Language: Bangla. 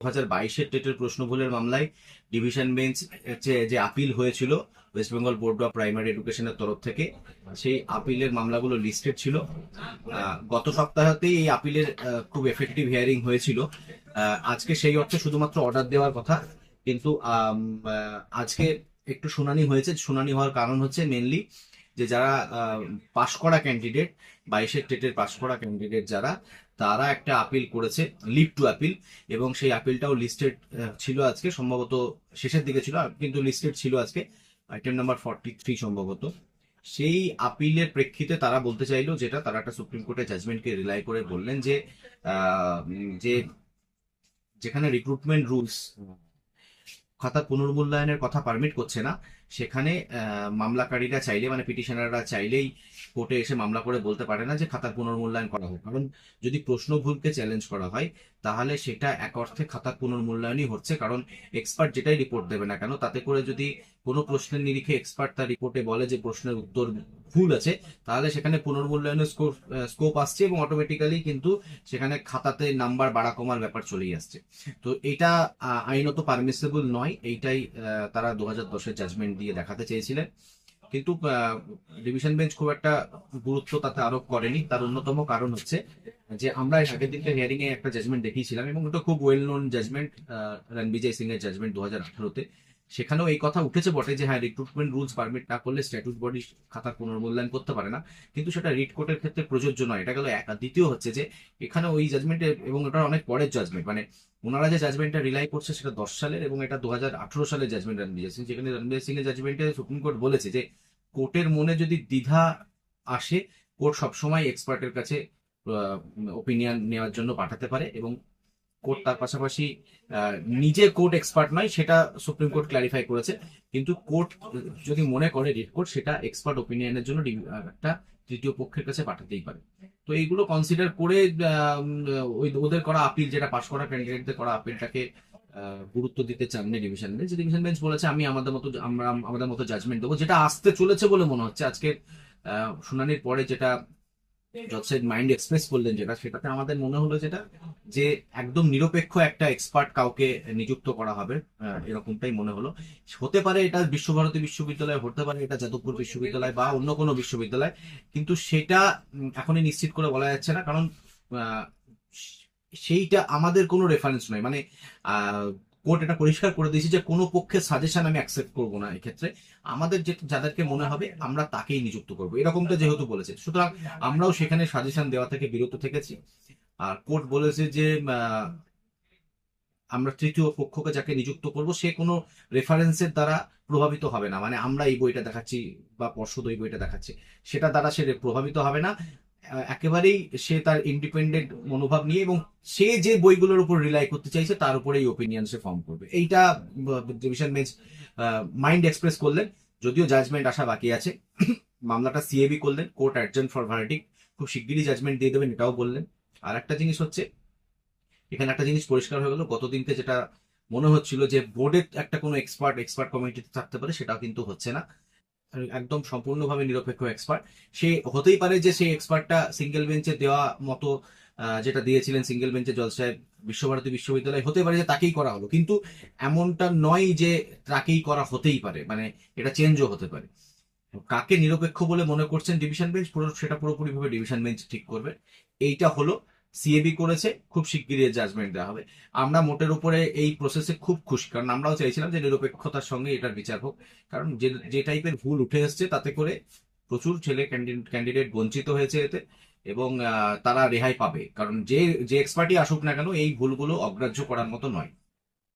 2022-এর টেটের প্রশ্ন ভুলের মামলায় ডিভিশন বেঞ্চ যে আপিল হয়েছিল West Bengal board of primary এডুকেশনের তরফ থেকে, সেই আপিলের মামলাগুলো লিস্টেড ছিল। গত সপ্তাহতেই এই আপিলের খুব এফেক্টিভ হিয়ারিং হয়েছিল। আজকে সেই অর্থে শুধুমাত্র অর্ডার দেওয়ার কথা, কিন্তু আজকে একটু শুনানি হয়েছে। শুনানি হওয়ার কারণ হচ্ছে মেনলি যে যারা পাশ করা ক্যান্ডিডেট, 22-এর টেটের পাশ করা ক্যান্ডিডেট যারা, তারা একটা আপিল করেছে, লিভ টু আপিল, এবং সেই আপিলটাও লিস্টেড ছিল আজকে, সম্ভবত শেষের দিকে ছিল কিন্তু লিস্টেড ছিল আজকে, আইটেম নাম্বার 43 সম্ভবত। সেই আপিলের প্রেক্ষিতে তারা বলতে চাইলো, যেটা তারা একটা সুপ্রিম কোর্টের জাজমেন্টকে রিলাই করে বললেন যে যে যেখানে রিক্রুটমেন্ট রুলস খাতার পুনর্মূল্যায়নের কথা পারমিট করছে না, সেখানে মামলাকারীরা চাইলে, মানে পিটিশনাররা চাইলেই কোর্টে এসে মামলা করে বলতে পারে না যে খাতার পুনর্মূল্যায়ন করা হোক। কারণ যদি প্রশ্ন ভুলকে চ্যালেঞ্জ করা হয়, তাহলে সেটা এক অর্থে খাতার পুনর্মূল্যায়নই হচ্ছে। কারণ এক্সপার্ট যেটাই রিপোর্ট দেবে না কেন, তাতে করে যদি কোনো প্রশ্নের নিরিখে এক্সপার্ট তার রিপোর্টে বলে যে প্রশ্নের উত্তর ভুল আছে, তাহলে সেখানে পুনর্মূল্যায়নের স্কোপ আসছে, এবং অটোমেটিক্যালি কিন্তু সেখানে খাতাতে নাম্বার বাড়া কমার ব্যাপার চলেই আসছে। তো এটা আইনত পারমিসেবল নয়, এইটাই তারা 2010-এর জাজমেন্ট দিয়ে দেখাতে চেয়েছিলেন। কিন্তু ডিভিশন বেঞ্চ খুব একটা গুরুত্ব তাতে আরোপ করেনি। তার অন্যতম কারণ হচ্ছে যে আমরা আগের দিনকে হিয়ারিং এ একটা জাজমেন্ট দেখিয়েছিলাম, এবং ওটা খুব well known judgement, Ranvijay Singh এর জাজমেন্ট 2018-তে। সেখানেও এই কথা উঠেছে বটে যে হ্যাঁ, রিক্রুটমেন্ট রুলস পারমিট না করলে স্ট্যাটুট বডি খাতার পুনর্মূল্যায়ন করতে পারে না, কিন্তু সেটা রিট কোর্টের ক্ষেত্রে প্রযোজ্য নয়। এটা গেল এক। দ্বিতীয় হচ্ছে যে এখানে ওই জাজমেন্টে, এবং এটা অনেক পরের জাজমেন্ট, মানে ওনারা যে জাজমেন্টটা রিলাই করছে সেটা 10 সালের, এবং এটা 2018 সালের জাজমেন্ট রণবিজয় সিং, যেখানে রণবিজয় সিং এর জাজমেন্টে সুপ্রিম কোর্ট বলেছে যে কোর্টের মনে যদি দ্বিধা আসে, কোর্ট সবসময় এক্সপার্টের কাছে ওপিনিয়ন নেওয়ার জন্য পাঠাতে পারে, এবং কোর্ট তার পাশাপাশি নিজে কোর্ট এক্সপার্ট নয়, সেটা সুপ্রিম কোর্ট ক্লারিফাই করেছে। কিন্তু কোর্ট যদি মনে করে, রিট কোর্ট, সেটা এক্সপার্ট ওপিনিয়নের জন্য একটা তৃতীয় পক্ষের কাছে পাঠাতেই পারে। তো এইগুলো কনসিডার করে ওই ওদের করা আপিল, যেটা পাশ করা ক্যান্ডিডেটদের করা আপিলটাকে গুরুত্ব দিতে চাননি ডিভিশন বেঞ্চ। ডিভিশন বেঞ্চ বলেছে আমরা আমাদের মতো জাজমেন্ট দেবো, যেটা আসতে চলেছে বলে মনে হচ্ছে। আজকের শুনানির পরে যেটা জজ সাহেব মাইন্ড এক্সপ্রেস করলেন, যেটা সেটাতে আমাদের মনে হলো যেটা যে একদম নিরপেক্ষ একটা এক্সপার্ট কাউকে নিযুক্ত করা হবে, এরকমটাই মনে হলো। হতে পারে এটা বিশ্বভারতী বিশ্ববিদ্যালয়, হতে পারে এটা যাদবপুর বিশ্ববিদ্যালয় বা অন্য কোনো বিশ্ববিদ্যালয়, কিন্তু সেটা এখনই নিশ্চিত করে বলা যাচ্ছে না। কারণ আহ, সেইটা আমাদের কোনো রেফারেন্স নয়, মানে কোর্ট এটা পরিষ্কার করে দিয়েছে যে কোনো পক্ষের সাজেশন আমি অ্যাকসেপ্ট করবো না। এক্ষেত্রে আমাদের যে যাদেরকে মনে হবে আমরা তাকেই নিযুক্ত করবো, এরকমটা যেহেতু বলেছে, সুতরাং আমরাও সেখানে সাজেশন দেওয়া থেকে বিরত থেকেছি। আর কোর্ট বলেছে যে আমরা তৃতীয় পক্ষকে যাকে নিযুক্ত করব, সে কোনো রেফারেন্সের দ্বারা প্রভাবিত হবে না। মানে আমরা এই বইটা দেখাচ্ছি বা পর্ষদ ওই বইটা দেখাচ্ছে, সেটা দ্বারা সে প্রভাবিত হবে না। একেবারেই সে তার ইন্ডিপেন্ডেন্ট মনোভাব নিয়ে, এবং সে যে বইগুলোর উপর রিলাই করতে চাইছে তার উপরেই ওপিনিয়ন সে ফর্ম করবে। এইটা ডিভিশন বেঞ্চ মাইন্ড এক্সপ্রেস করলেন। যদিও জাজমেন্ট আসা বাকি আছে। মামলাটা সিএবি করলেন, কোর্ট অ্যাডজার্ন ফর ভার্ডিক্ট, খুব শিগগিরই জাজমেন্ট দিয়ে দেবেন, এটাও বললেন। আর একটা জিনিস হচ্ছে, এখানে একটা জিনিস পরিষ্কার হয়ে গেল, গতদিনকে যেটা মনে হচ্ছিল যে বোর্ডের একটা কোনো এক্সপার্ট কমিটিতে থাকতে পারে, সেটাও কিন্তু হচ্ছে না। একদম সম্পূর্ণভাবে নিরপেক্ষ এক্সপার্ট সে হতেই পারে। যে সেই এক্সপার্টটা সিঙ্গেল বেঞ্চে দেওয়া মতো যেটা দিয়েছিলেন সিঙ্গেল বেঞ্চে জজ সাহেব বিশ্বভারতী বিশ্ববিদ্যালয়, হতে পারে যে তাকেই করা হলো, কিন্তু এমনটা নয় যে তাকেই করা হতেই পারে, মানে এটা চেঞ্জও হতে পারে। কাকে নিরপেক্ষ বলে মনে করছেন ডিভিশন বেঞ্চ, সেটা পুরোপুরি ভাবে ডিভিশন বেঞ্চ ঠিক করবে। এইটা হলো সিএবি করেছে, খুব শিগগিরই জাজমেন্ট দেওয়া হবে। আমরা মোটের উপরে এই প্রসেসে খুব খুশি, কারণ আমরাও চাইছিলাম যে নিরপেক্ষতার সঙ্গে এটার বিচার হোক। কারণ যে যে টাইপের ভুল উঠে এসছে, তাতে করে প্রচুর ছেলে ক্যান্ডিডেট বঞ্চিত হয়েছে এতে, এবং তারা রেহাই পাবে। কারণ যে যে এক্সপার্টই আসুক না কেন, এই ভুলগুলো অগ্রাহ্য করার মতো নয়।